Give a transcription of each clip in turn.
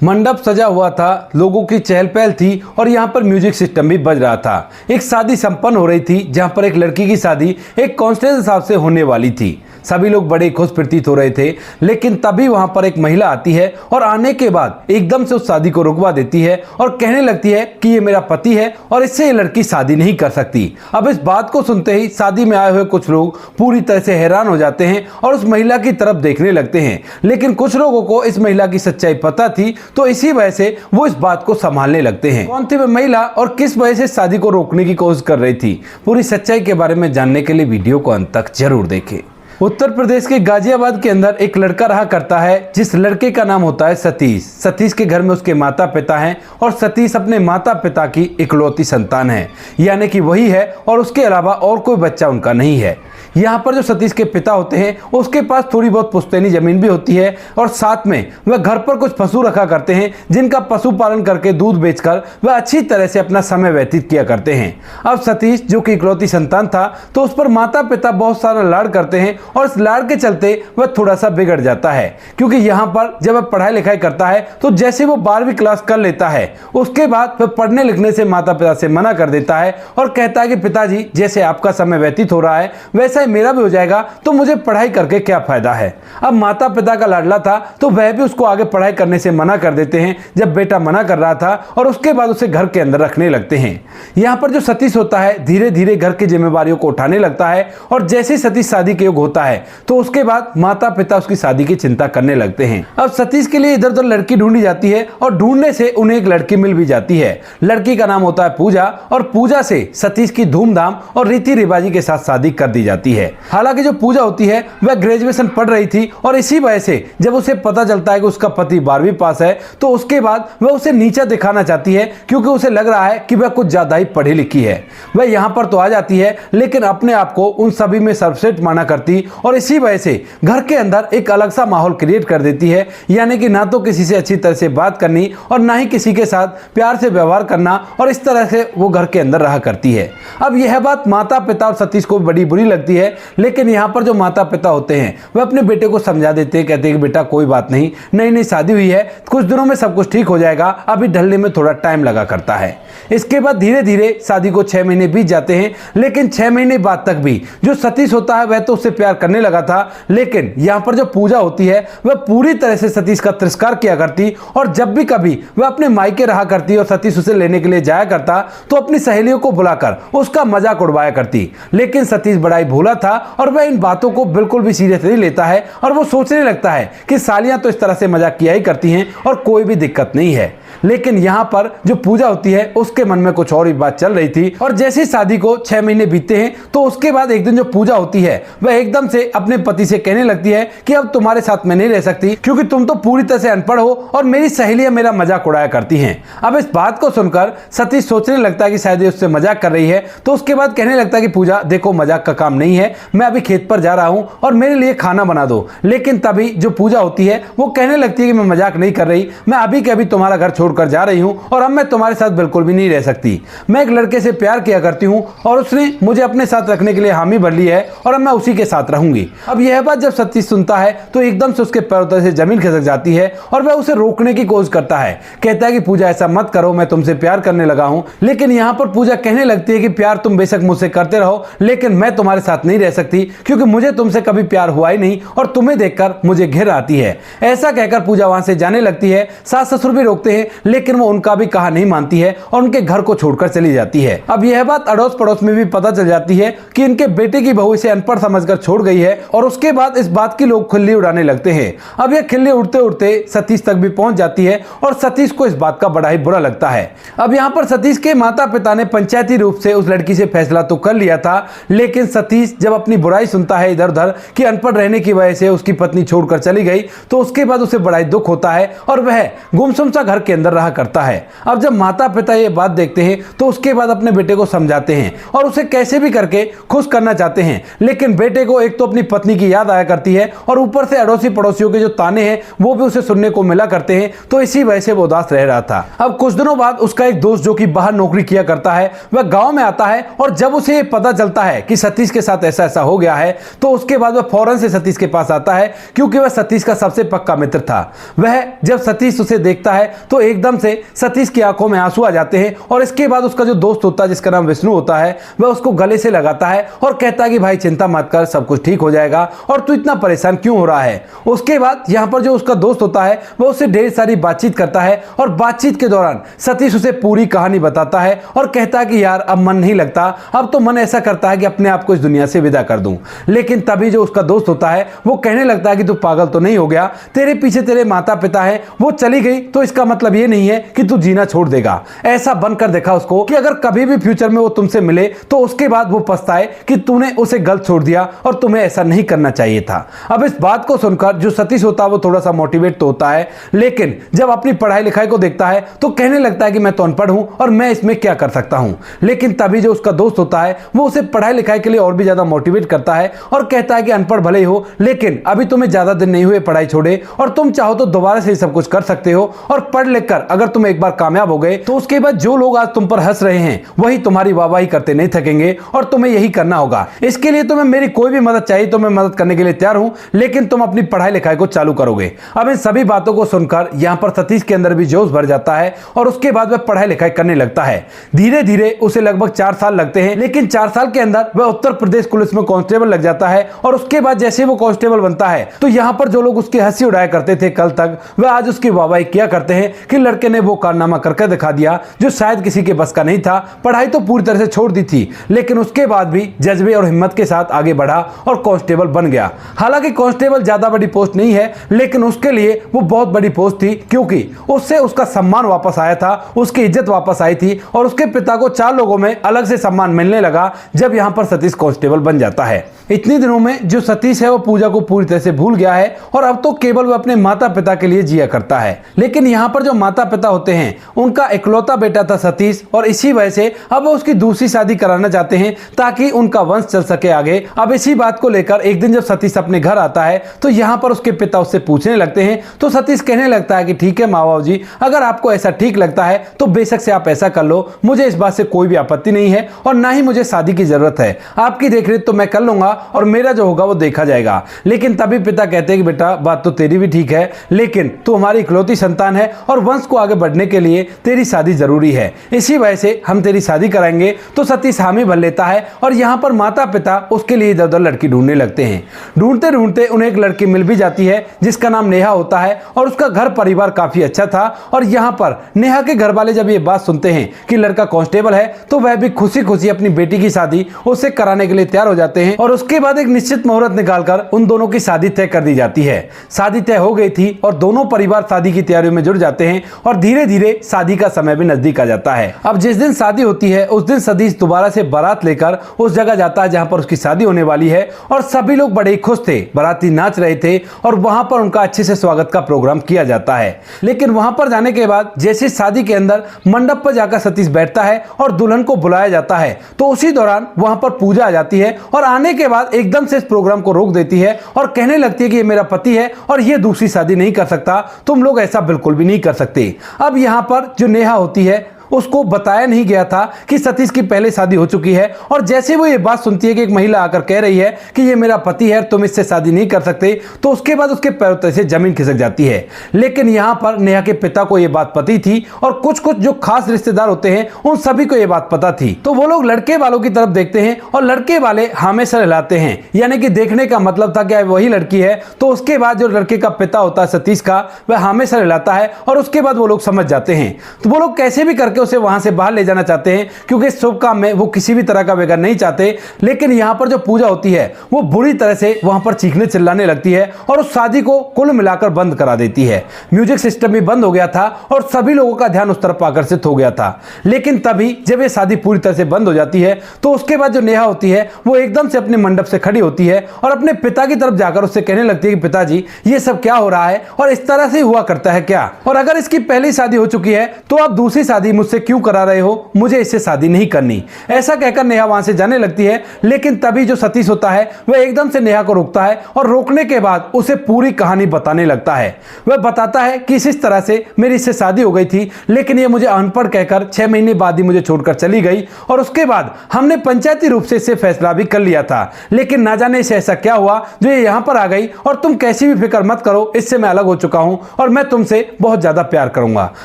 मंडप सजा हुआ था, लोगों की चहल पहल थी और यहाँ पर म्यूजिक सिस्टम भी बज रहा था। एक शादी संपन्न हो रही थी जहाँ पर एक लड़की की शादी एक कांस्टेबल साहब से होने वाली थी। सभी लोग बड़े खुश प्रतीत हो रहे थे, लेकिन तभी वहां पर एक महिला आती है और आने के बाद एकदम से उस शादी को रुकवा देती है और कहने लगती है कि ये मेरा पति है और इससे ये लड़की शादी नहीं कर सकती। अब इस बात को सुनते ही शादी में आए हुए कुछ लोग पूरी तरह से हैरान हो जाते हैं और उस महिला की तरफ देखने लगते हैं, लेकिन कुछ लोगों को इस महिला की सच्चाई पता थी, तो इसी वजह से वो इस बात को संभालने लगते हैं। कौन थी वह महिला और किस वजह से शादी को रोकने की कोशिश कर रही थी, पूरी सच्चाई के बारे में जानने के लिए वीडियो को अंत तक जरूर देखें। उत्तर प्रदेश के गाजियाबाद के अंदर एक लड़का रहा करता है, जिस लड़के का नाम होता है सतीश। सतीश के घर में उसके माता पिता हैं और सतीश अपने माता पिता की इकलौती संतान है, यानी कि वही है और उसके अलावा और कोई बच्चा उनका नहीं है। यहाँ पर जो सतीश के पिता होते हैं उसके पास थोड़ी बहुत पुश्तैनी जमीन भी होती है और साथ में वह घर पर कुछ पशु रखा करते हैं, जिनका पशुपालन करके दूध बेचकर वह अच्छी तरह से अपना समय व्यतीत किया करते हैं। अब सतीश जो कि इकलौती संतान था, तो उस पर माता पिता बहुत सारा लाड़ करते हैं और इस लाड़ के चलते वह थोड़ा सा बिगड़ जाता है, क्योंकि यहाँ पर जब वह पढ़ाई लिखाई करता है तो जैसे वो 12वीं क्लास कर लेता है, उसके बाद वह पढ़ने लिखने से माता पिता से मना कर देता है और कहता है कि पिताजी, जैसे आपका समय व्यतीत हो रहा है वैसा मेरा भी हो जाएगा, तो मुझे पढ़ाई करके क्या फायदा है। अब माता पिता का लाडला था तो वह भी उसको आगे पढ़ाई करने से मना कर देते हैं जब बेटा मना कर रहा था, और उसके बाद उसे घर के अंदर रखने लगते हैं। यहाँ पर जो सतीश होता है धीरे धीरे घर की जिम्मेवारियों को उठाने लगता है और जैसे सतीश शादी के योग होता है तो उसके बाद माता पिता उसकी शादी की चिंता करने लगते हैं। अब सतीश के लिए इधर उधर लड़की ढूंढी जाती है और ढूंढने से उन्हें एक लड़की मिल भी जाती है। लड़की का नाम होता है पूजा और पूजा से सतीश की धूमधाम और रीति रिवाजी के साथ शादी कर दी जाती है। हालांकि जो पूजा होती है वह ग्रेजुएशन पढ़ रही थी और इसी वजह से जब उसे पता चलता है कि उसका पति 12वीं पास है तो उसके बाद वह उसे नीचा दिखाना चाहती है, क्योंकि उसे लग रहा है कि वह कुछ ज्यादा ही पढ़ी लिखी है। वह यहां पर तो आ जाती है, लेकिन अपने आप को उन सभी में सर्वश्रेष्ठ माना करती और इसी वजह से घर के अंदर एक अलग सा माहौल क्रिएट कर देती है, यानी कि ना तो किसी से अच्छी तरह से बात करनी और ना ही किसी के साथ प्यार से व्यवहार करना, और इस तरह से वो घर के अंदर रहा करती है। अब यह बात माता पिता और सतीश को बड़ी बुरी लगती है, लेकिन यहाँ पर जो माता पिता होते हैं वह अपने बेटे को समझा देते हैं, कहते हैं कि बेटा कोई बात नहीं, नई नई शादी हुई है, कुछ दिनों में सब कुछ ठीक हो जाएगा, अभी ढलने में थोड़ा टाइम लगा करता है। इसके बाद धीरे धीरे शादी को 6 महीने बीत जाते हैं, लेकिन 6 महीने बाद तक भी जो सतीश होता है वह तो उससे प्यार करने लगा था, लेकिन यहाँ पर जो पूजा होती है वह पूरी तरह से सतीश का तिरस्कार किया करती और जब भी कभी वह अपने मायके रहा करती और सतीश उसे लेने के लिए जाया करता तो अपनी सहेलियों को बुलाकर उसका मजाक उड़वाया करती। लेकिन सतीश बड़ा ही भोला था और वह इन बातों को बिल्कुल भी सीरियस नहीं लेता है और वो सोचने लगता है कि सालियां तो इस तरह से मजाक किया ही करती हैं और कोई भी दिक्कत नहीं है। लेकिन यहाँ पर जो पूजा होती है उसके मन में कुछ और ही बात चल रही थी, और जैसे शादी को 6 महीने बीतते हैं तो उसके बाद एक दिन जो पूजा होती है वह एकदम से अपने पति से कहने लगती है कि अब तुम्हारे साथ मैं नहीं रह सकती, क्योंकि तुम तो पूरी तरह से अनपढ़ हो और मेरी सहेलियां मेरा मजाक उड़ाया करती हैं। अब इस बात को सुनकर सतीश सोचने लगता है कि शायद उससे मजाक कर रही है, तो उसके बाद कहने लगता है कि पूजा देखो, मजाक का काम नहीं है, मैं अभी खेत पर जा रहा हूं और मेरे लिए खाना बना दो। लेकिन तभी जो पूजा होती है वो कहने लगती है कि मैं मजाक नहीं कर रही, मैं अभी के अभी तुम्हारा घर छोड़कर जा रही हूं और अब मैं तुम्हारे साथ बिल्कुल भी नहीं रह सकती। मैं एक लड़के से प्यार किया करती हूं और उसने मुझे अपने साथ रखने के लिए हामी भर ली है और अब मैं उसी के साथ रहूंगी। अब यह बात जब सतीश सुनता है तो एकदम से उसके पैरों तले से जमीन खिसक जाती है और वह उसे रोकने की कोशिश करता है, कहता है कि पूजा ऐसा मत करो, मैं तुमसे प्यार करने लगा हूं। लेकिन यहां पर पूजा कहने लगती है कि प्यार तुम बेशक मुझसे करते रहो, लेकिन मैं तुम्हारे साथ नहीं रह सकती, क्योंकि मुझे तुमसे कभी प्यार हुआ ही नहीं और तुम्हें देखकर मुझे घिन आती है। ऐसा कहकर पूजा वहां से जाने लगती है। सास ससुर भी रोकते हैं, लेकिन वो उनका भी कहा नहीं मानती है और उनके घर को छोड़कर चली जाती है। अब यह बात अड़ोस पड़ोस में भी पता चल जाती है कि इनके बेटे की बहू इसे अनपढ़ समझकर छोड़ गई है, और उसके बाद इस बात की लोग खिल्ली उड़ाने लगते हैं। अब यह खिल्ली उड़ते उड़ते सतीश तक भी पहुंच जाती है और सतीश को इस बात का बड़ा ही बुरा लगता है। अब यहाँ पर सतीश के माता पिता ने पंचायती रूप से उस लड़की से फैसला तो कर लिया था, लेकिन सतीश जब अपनी बुराई सुनता है इधर उधर कि अनपढ़ रहने की वजह से उसकी पत्नी छोड़कर चली गई, तो उसके बाद उसे बड़ा ही दुख होता है और वह गुमसुम सा घर के अंदर अंदर रहा करता है। अब जब माता पिता ये बात देखते हैं तो उसके बाद अपने बेटे को समझाते हैं और उसे कैसे भी करके खुश करना चाहते हैं, लेकिन बेटे को एक तो अपनी पत्नी की याद आया करती है और ऊपर से अड़ोसी पड़ोसियों के जो ताने हैं वो भी उसे सुनने को मिला करते हैं। तो इसी वजह से वो उदास रह रहा था। अब कुछ दिनों बाद उसका एक दोस्त जो कि बाहर नौकरी किया करता है वह गांव में आता है और जब उसे ये पता चलता है कि सतीश के साथ ऐसा ऐसा हो गया है तो उसके बाद वह फौरन से सतीश के पास आता है, क्योंकि वह सतीश का सबसे पक्का मित्र था। वह जब सतीश उसे देखता है तो एकदम से सतीश की आंखों में आंसू आ जाते हैं और इसके बाद उसका जो दोस्त होता है जिसका नाम विष्णु होता है वह उसको गले से लगाता है और कहता है कि भाई चिंता मत कर, सब कुछ ठीक हो जाएगा और तू इतना परेशान क्यों हो रहा है। उसके बाद यहाँ पर जो उसका दोस्त होता है वह उससे ढेर सारी बातचीत करता है और बातचीत के दौरान सतीश उसे पूरी कहानी बताता है और कहता है कि यार अब मन नहीं लगता, अब तो मन ऐसा करता है कि अपने आप को इस दुनिया से विदा कर दूं। लेकिन तभी जो उसका दोस्त होता है वो कहने लगता है कि तू पागल तो नहीं हो गया, तेरे पीछे तेरे माता पिता हैं, वो चली गई तो इसका मतलब ये नहीं है कि तू जीना छोड़ देगा। ऐसा बनकर देखा उसको कि अगर कभी भी फ्यूचर में वो तुमसे मिले तो उसके बाद वो पछताए कि तूने उसे गलत छोड़ दिया और तुम्हें ऐसा नहीं करना चाहिए था। अब इस बात को सुनकर जो सतीश होता है वो थोड़ा सा मोटिवेट तो होता है, लेकिन जब अपनी पढ़ाई लिखाई को देखता है तो कहने लगता है कि मैं तो अनपढ़ हूं और मैं इसमें क्या कर सकता हूं। लेकिन तभी जो उसका दोस्त होता है वो उसे पढ़ाई लिखाई के लिए और भी ज्यादा मोटिवेट करता है और कहता है कि अनपढ़ भले ही हो लेकिन अभी तुम्हें ज्यादा दिन नहीं हुए पढ़ाई छोड़े और तुम चाहो तो दोबारा से सब कुछ कर सकते हो और पढ़ लिख कर अगर तुम एक बार कामयाब हो गए तो उसके बाद जो लोग आज तुम पर हंस रहे हैं वही तुम्हारी वाहवाही करते नहीं थकेंगे और तुम्हें यही करना होगा। इसके लिए तुम्हें मेरी कोई भी मदद चाहिए तो मैं मदद करने के लिए तैयार हूं, लेकिन तुम अपनी पढ़ाई लिखाई को चालू करोगे। अब इन सभी बातों को सुनकर यहां पर सतीश के अंदर भी जोश भर जाता है और उसके बाद वह पढ़ाई लिखाई करने लगता है। धीरे धीरे उसे लगभग 4 साल लगते हैं, लेकिन 4 साल के अंदर वह उत्तर प्रदेश पुलिस में कांस्टेबल लग जाता है और उसके बाद जैसे वो कांस्टेबल बनता है तो यहां पर जो लोग उसकी हंसी उड़ाया करते थे कल तक, वह आज उसकी वाहवाही किया करते हैं कि लड़के ने वो कारनामा करके दिखा दिया जो शायद किसी के बस का नहीं था। पढ़ाई तो पूरी तरह से छोड़ दी थी, लेकिन उसके बाद भी जज्बे और हिम्मत के साथ आगे बढ़ा और कांस्टेबल बन गया। हालांकि कांस्टेबल ज्यादा बड़ी पोस्ट नहीं है, लेकिन उसके लिए वो बहुत बड़ी पोस्ट थी, क्योंकि उससे उसका सम्मान वापस आया था, उसकी इज्जत वापस आई थी और उसके पिता को 4 लोगों में अलग से सम्मान मिलने लगा जब यहां पर सतीश कांस्टेबल बन जाता है। इतनी दिनों में जो सतीश है वो पूजा को पूरी तरह से भूल गया है और अब तो केवल वो अपने माता पिता के लिए जिया करता है। लेकिन यहाँ पर जो माता पिता होते हैं उनका इकलौता बेटा था सतीश और इसी वजह से अब वो उसकी दूसरी शादी कराना चाहते हैं ताकि उनका वंश चल सके आगे। अब इसी बात को लेकर एक दिन जब सतीश अपने घर आता है तो यहाँ पर उसके पिता उससे पूछने लगते हैं तो सतीश कहने लगता है कि ठीक है माँ बाबू जी, अगर आपको ऐसा ठीक लगता है तो बेशक से आप ऐसा कर लो, मुझे इस बात से कोई भी आपत्ति नहीं है और ना ही मुझे शादी की जरूरत है, आपकी देखरेख तो मैं कर लूंगा और मेरा जो होगा वो देखा जाएगा। लेकिन तभी पिता कहते हैं कि बेटा बात तो तेरी भी ठीक है, लेकिन तू हमारी इकलौती संतान है और वंश को आगे बढ़ने के लिए तेरी शादी जरूरी है, इसी वजह से हम तेरी शादी कराएंगे। तो सतीश हामी भर लेता है और यहाँ पर माता पिता उसके लिए इधर उधर लड़की ढूंढने लगते हैं। ढूंढते ढूंढते उन्हें एक लड़की मिल भी जाती है जिसका नाम नेहा होता है और उसका घर परिवार काफी अच्छा था। और यहाँ पर नेहा के घर वाले जब ये बात सुनते हैं कि लड़का कांस्टेबल है तो वह भी खुशी खुशी अपनी बेटी की शादी उससे कराने के लिए तैयार हो जाते हैं और उसके बाद एक निश्चित मुहूर्त निकालकर उन दोनों की शादी तय कर दी जाती है। शादी तय हो गई थी और दोनों परिवार शादी की तैयारियों में जुट जाते हैं और धीरे धीरे शादी का समय भी नजदीक आ जाता है। अब जिस दिन शादी होती है उस दिन सतीश दोबारा से बारात लेकर उस जगह जाता है जहां पर उसकी शादी होने वाली है और सभी लोग बड़े खुश थे, बाराती नाच रहे थे और वहां पर उनका अच्छे से स्वागत का प्रोग्राम किया जाता है। लेकिन वहां पर जाने के बाद जैसे शादी के अंदर मंडप पर जाकर सतीश बैठता है और दुल्हन को बुलाया जाता है तो उसी दौरान वहां पर पूजा आ जाती है और आने के बाद एकदम से इस प्रोग्राम को रोक देती है और कहने लगती है कि ये मेरा पति है और ये दूसरी शादी नहीं कर सकता, तुम लोग ऐसा बिल्कुल भी नहीं कर सकते। अब यहां पर जो नेहा होती है उसको बताया नहीं गया था कि सतीश की पहले शादी हो चुकी है और जैसे वो ये बात सुनती है कि एक महिला आकर कह रही है कि ये मेरा पति है, तुम इससे शादी नहीं कर सकते, तो उसके बाद उसके पैरों तले से जमीन खिसक जाती है। लेकिन यहाँ पर नेहा के पिता को ये बात पता थी और कुछ कुछ जो खास रिश्तेदार होते हैं उन सभी को ये बात पता थी। तो वो लोग लड़के वालों की तरफ देखते हैं और लड़के वाले हमेशा हिलाते हैं, यानी कि देखने का मतलब था कि वही लड़की है। तो उसके बाद जो लड़के का पिता होता है सतीश का, वह हमेशा हिलाता है और उसके बाद वो लोग समझ जाते हैं। तो वो लोग कैसे भी करके करके उसे वहां से बाहर ले जाना चाहते हैं, क्योंकि इस शुभ काम में वो किसी भी तरह का विघ्न नहीं चाहते। लेकिन यहाँ पर जो पूजा होती है वो बुरी तरह से वहां पर चीखने चिल्लाने लगती है और उस शादी को कुल मिलाकर बंद करा देती है। म्यूजिक सिस्टम भी बंद हो गया था और सभी लोगों का ध्यान उस तरफ आकर्षित हो गया था। लेकिन तभी जब ये शादी पूरी तरह से बंद हो जाती है तो उसके बाद जो नेहा होती है वो एकदम से अपने मंडप से खड़ी होती है और अपने पिता की तरफ जाकर उससे कहने लगती है कि पिताजी, ये सब क्या हो रहा है और इस तरह से हुआ करता है क्या? और अगर इसकी पहली शादी हो चुकी है तो आप दूसरी शादी मुझसे क्यों करा रहे हो? मुझे इससे शादी नहीं करनी। ऐसा कहकर नेहा वहां से जाने लगती है। लेकिन तभी जो सतीश होता है वह एकदम से नेहा को रोकता है और रोकने के बाद उसे पूरी कहानी बताने लगता है। वह बताता है कि इस तरह से मेरी इससे शादी हो गई थी, लेकिन ये मुझे अनपढ़ कहकर 6 महीने बाद ही मुझे छोड़कर चली गई और उसके बाद हमने पंचायती रूप से इससे फैसला भी कर लिया था। लेकिन ना जाने इसे ऐसा क्या हुआ जो ये यहाँ पर आ गई और तुम कैसी भी फिक्र मत करो, इससे मैं अलग हो चुका हूं और मैं तुमसे बहुत ज्यादा प्यार करूंगा।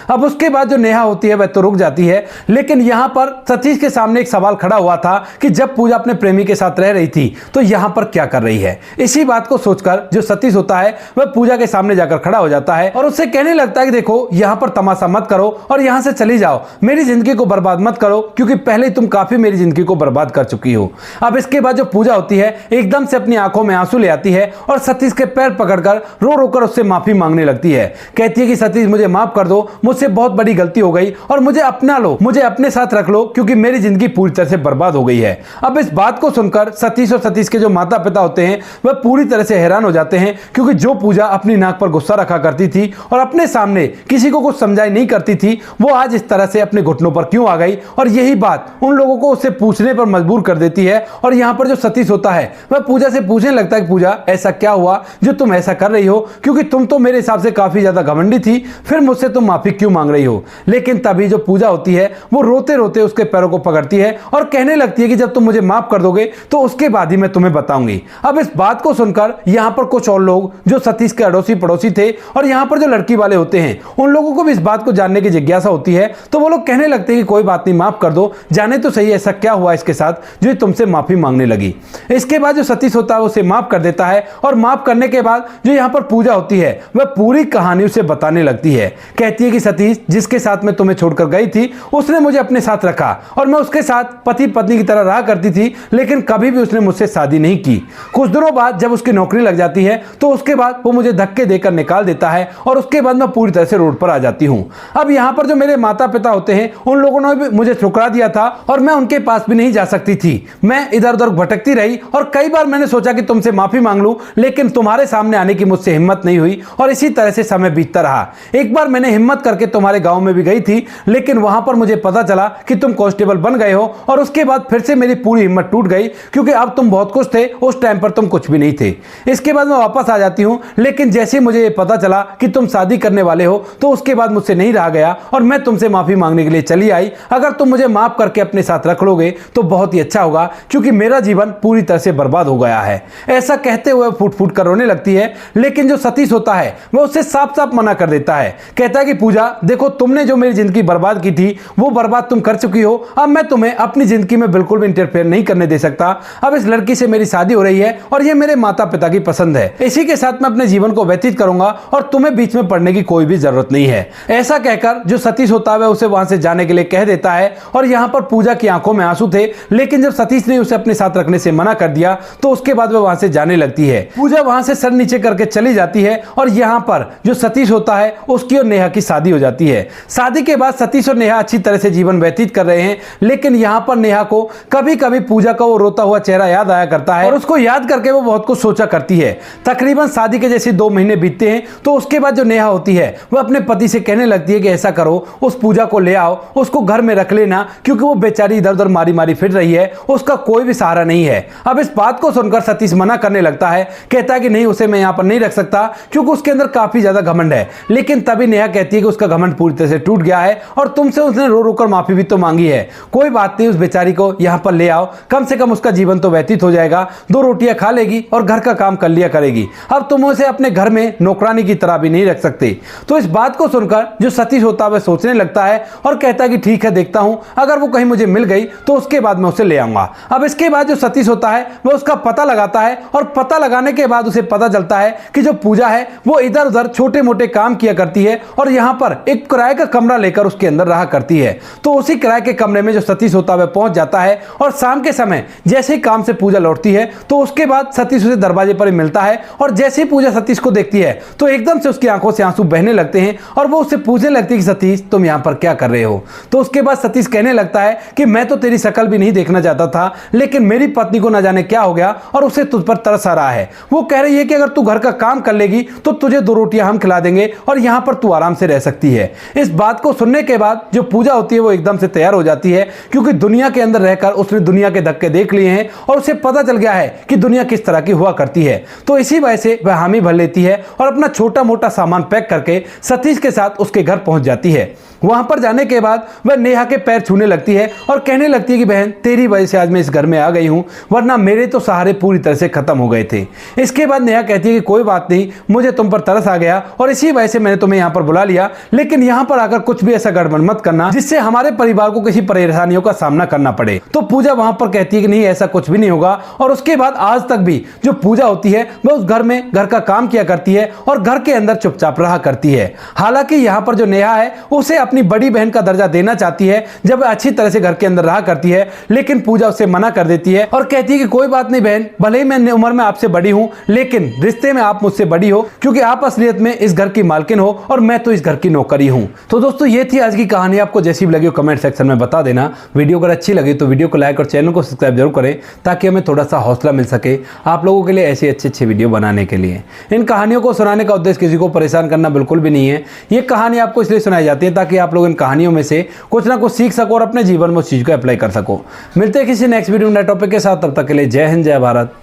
अब उसके बाद जो नेहा होती है वह तो रुक जाती है। लेकिन यहाँ पर सतीश के सामने एक सवाल खड़ा हुआ था कि जब पूजा अपने प्रेमी के साथ रह रही थी तो यहाँ पर क्या कर रही है। इसी बात को सोचकर जो सतीश होता है वह पूजा के सामने जाकर खड़ा हो जाता है और उससे कहने लगता है कि देखो, यहाँ पर तमाशा मत करो और यहाँ से चली जाओ, मेरी जिंदगी को बर्बाद मत करो, क्योंकि पहले तुम काफी मेरी जिंदगी को बर्बाद कर चुकी हो। अब इसके बाद जो पूजा होती है एकदम से अपनी आंखों में आंसू ले आती है और सतीश के पैर पकड़कर रो रो कर उससे माफी मांगने लगती है। कहती है कि सतीश, मुझे माफ कर दो, मुझसे बहुत बड़ी गलती हो गई और मुझे अपना लो, मुझे अपने साथ रख लो, क्योंकि मेरी जिंदगी पूरी तरह से बर्बाद हो गई है। अब इस बात को सुनकर सतीश और सतीश के जो माता पिता होते हैं वह पूरी तरह से हैरान हो जाते हैं, क्योंकि जो पूजा अपनी नाक पर गुस्सा रखा करती थी और अपने सामने किसी को कुछ समझाई नहीं करती थी, वो आज इस तरह से अपने घुटनों पर क्यों आ गई। और यही बात उन लोगों को उससे पूछने पर मजबूर कर देती है। और यहाँ पर जो सतीश होता है वह पूजा से पूछने लगता है कि पूजा, ऐसा क्या हुआ जो तुम ऐसा कर रही हो, क्योंकि तुम तो मेरे हिसाब से काफी ज्यादा घमंडी थी, फिर मुझसे तुम माफी क्यों मांग रही हो? लेकिन तभी जो पूजा होती है वो रोते रोते उसके पैरों को पकड़ती है और कहने लगती है कि जब तुम मुझे माफ कर दोगे तो उसके बाद ही मैं तुम्हें बताऊंगी। अब इस बात को सुनकर यहाँ पर कुछ और लोग जो सतीश के अड़ोसी पड़ोसी थे और यहाँ पर जो लड़की वाले होते हैं उन लोगों को भी इस बात को जानने की जिज्ञासा होती है, तो वो लोग कहने लगते हैं कि कोई बात नहीं, माफ कर दो, जाने तो सही ऐसा क्या हुआ इसके साथ जो तुमसे माफी मांगने लगी। इसके बाद जो सतीश होता है उसे माफ कर देता है और माफ करने के बाद जो यहाँ पर पूजा होती है वह पूरी कहानी उसे बताने लगती है। कहती है कि सतीश, जिसके साथ मैं तुम्हें छोड़कर गई थी उसने मुझे अपने साथ रखा और मैं उसके साथ पति पत्नी की तरह रहा करती थी, लेकिन कभी भी उसने मुझसे शादी नहीं की। कुछ दिनों बाद जब उसकी नौकरी लग जाती है तो उसके बाद वो मुझे धक्के देकर निकाल देता है और उसके बाद मैं पूरी तरह से रोड पर आ जाती हूँ। अब यहाँ पर जो मेरे माता पिता होते हैं उन लोगों ने भी मुझे ठुकरा दिया था और मैं उनके पास भी नहीं जा सकती थी। मैं इधर उधर भटकती रही और कई बार मैंने सोचा कि तुमसे माफी मांग लूं, लेकिन तुम्हारे सामने आने की मुझसे हिम्मत नहीं हुई और इसी तरह से समय बीतता रहा। एक बार मैंने हिम्मत करके तुम्हारे गांव में भी गई थी, लेकिन वहां पर मुझे पता चला कि तुम कांस्टेबल बन गए हो और उसके बाद फिर से मेरी पूरी हिम्मत टूट गई, क्योंकि अब तुम बहुत कुछ थे, उस टाइम पर तुम कुछ भी नहीं थे। इसके बाद मैं वापस आ जाती हूँ, लेकिन जैसे मुझे ये पता चला कि तुम शादी करने वाले हो तो उसके बाद मुझसे नहीं रहा गया और मैं तुमसे माफी मांगने के लिए चली आई। अगर तुम मुझे माफ करके अपने साथ रख लोगे तो बहुत ही अच्छा होगा, क्योंकि मेरा जीवन पूरी तरह से बर्बाद हो गया है। ऐसा कहते हुए फूट फूट कर रोने लगती है, लेकिन जो सतीश होता है वह उससे साफ साफ मना कर देता है। कहता है कि पूजा, देखो, तुमने जो मेरी जिंदगी बर्बाद की थी वो बर्बाद तुम कर चुकी हो, अब मैं तुम्हें अपनी जिंदगी में बिल्कुल भी इंटरफेयर नहीं करने दे सकता। अब इस लड़की से मेरी शादी हो रही है और ये मेरे माता पिता की पसंद है, इसी के साथ मैं अपने जीवन को व्यतीत करूंगा और तुम्हें बीच में पड़ने की कोई भी जरूरत नहीं है। ऐसा कहकर जो सतीश होता है उसे वहां से जाने के लिए कह देता है और यहाँ पर पूजा की आंखों में आंसू थे, लेकिन जब सतीश ने उसे अपने साथ रखने से मना कर दिया तो उसके बाद वह वहां से जाने लगती है। पूजा वहां से सर नीचे करके चली जाती है और यहाँ पर जो सतीश होता है उसकी और नेहा की शादी हो जाती है। शादी के बाद सतीश और नेहा अच्छी तरह से जीवन व्यतीत कर रहे हैं, लेकिन यहाँ पर नेहा को कभी कभी पूजा का वो रोता हुआ चेहरा याद आया करता है और उसको याद करके वो बहुत कुछ सोचा करती है। तकरीबन शादी के जैसे 2 महीने बीतते हैं तो उसके बाद जो नेहा होती है वह अपने पति से कहने लगती है कि ऐसा करो, उस पूजा को ले आओ, उसको घर में रख लेना, क्योंकि वो बेचारी इधर उधर मारी मारी फिर रही है, उसका कोई भी सहारा नहीं है। अब इस बात को सुनकर सतीश मना करने लगता है, कहता है कि नहीं, उसे मैं यहाँ पर नहीं रख सकता, क्योंकि उसके अंदर काफी ज्यादा घमंड है। लेकिन तभी नेहा कहती है कि उसका घमंड पूरी तरह से टूट गया है और तुमसे उसने रो रो कर माफी भी तो मांगी है, कोई बात नहीं, उस बेचारी को यहाँ पर ले आओ, कम से कम उसका जीवन तो व्यतीत हो जाएगा, 2 रोटियां खा लेगी और घर का काम कर लिया करेगी। अब तुम उसे अपने घर में नौकरानी की तरह भी नहीं रख सकते। तो इस बात को सुनकर जो सतीश होता है वह सोचने लगता है और कहता है कि ठीक है, देखता हूं, अगर वो कहीं मुझे मिल गई तो उसके बाद मैं उसे ले आऊंगा। अब इसके बाद जो सतीश होता है वह उसका पता लगाता है और पता लगाने के बाद उसे पता चलता है कि जो पूजा है वो इधर उधर छोटे मोटे काम किया करती है और यहाँ पर एक किराए का कमरा लेकर उसके अंदर अंदर रहा करती है। तो उसी किराए के कमरे में जो सतीश होता है वह पहुंच जाता है और शाम के समय जैसे ही काम से पूजा लौटती है तो उसके बाद सतीश उसे दरवाजे पर ही मिलता है और जैसे ही पूजा सतीश को देखती है तो एकदम से उसकी आंखों से आंसू बहने लगते हैं और वो उससे पूछने लगती है कि सतीश तुम यहां पर क्या कर रहे हो। तो उसके बाद सतीश कहने लगता है कि मैं तो तेरी शक्ल भी नहीं देखना चाहता था, लेकिन मेरी पत्नी को न जाने क्या हो गया और उसे तुझ पर तरस आ रहा है। वो कह रही है कि अगर तू घर का काम कर लेगी तो तुझे 2 रोटियां हम खिला देंगे और यहां पर तू आराम से रह सकती है। इस बात को सुनने के बाद जो पूजा होती है वो एकदम से तैयार हो जाती है, क्योंकि दुनिया के अंदर रहकर उसने दुनिया के धक्के देख लिए हैं और उसे पता चल गया है कि दुनिया किस तरह की हुआ करती है। तो इसी वजह से वह हामी भर लेती है और अपना छोटा मोटा सामान पैक करके सतीश के साथ उसके घर पहुंच जाती है। वहां पर जाने के बाद वह नेहा के पैर छूने लगती है और कहने लगती है कि बहन तेरी वजह से आज मैं इस घर में आ गई हूं, वरना मेरे तो सहारे पूरी तरह से खत्म हो गए थे। इसके बाद नेहा कहती है कि कोई बात नहीं, मुझे तुम पर तरस आ गया और इसी वजह से मैंने तुम्हें यहां पर बुला लिया, लेकिन यहां पर आकर कुछ भी ऐसा गड़बड़ मत करना जिससे हमारे परिवार को किसी परेशानियों का सामना करना पड़े। तो पूजा वहां पर कहती है कि नहीं, ऐसा कुछ भी नहीं होगा। और उसके बाद आज तक भी जो पूजा होती है वह उस घर में घर का काम किया करती है और घर के अंदर चुपचाप रहा करती है। हालांकि यहां पर जो नेहा है उसे अपनी बड़ी बहन का दर्जा देना चाहती है जब वह अच्छी तरह से घर के अंदर रहा करती है, लेकिन पूजा उसे मना कर देती है और कहती है कि कोई बात नहीं बहन, भले ही मैं उम्र में आपसे बड़ी हूं लेकिन रिश्ते में आप मुझसे बड़ी हो, क्योंकि आप असलियत में इस घर की मालकिन हो और मैं तो इस घर की नौकरी हूं। तो दोस्तों ये थी आज की कहानी। आपको जैसी भी लगी कमेंट सेक्शन में बता देना। वीडियो अगर अच्छी लगी तो वीडियो को लाइक और चैनल को सब्सक्राइब जरूर करें ताकि हमें थोड़ा सा हौसला मिल सके आप लोगों के लिए ऐसी अच्छी वीडियो बनाने के लिए। इन कहानियों को सुनाने का उद्देश्य किसी को परेशान करना बिल्कुल भी नहीं है। ये कहानी आपको इसलिए सुनाई जाती है ताकि आप लोग इन कहानियों में से कुछ ना कुछ सीख सको और अपने जीवन में उस चीज को अप्लाई कर सको। मिलते हैं किसी नेक्स्ट वीडियो में नए टॉपिक के साथ, तब तक के लिए जय हिंद, जय भारत,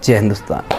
जय हिंदुस्तान।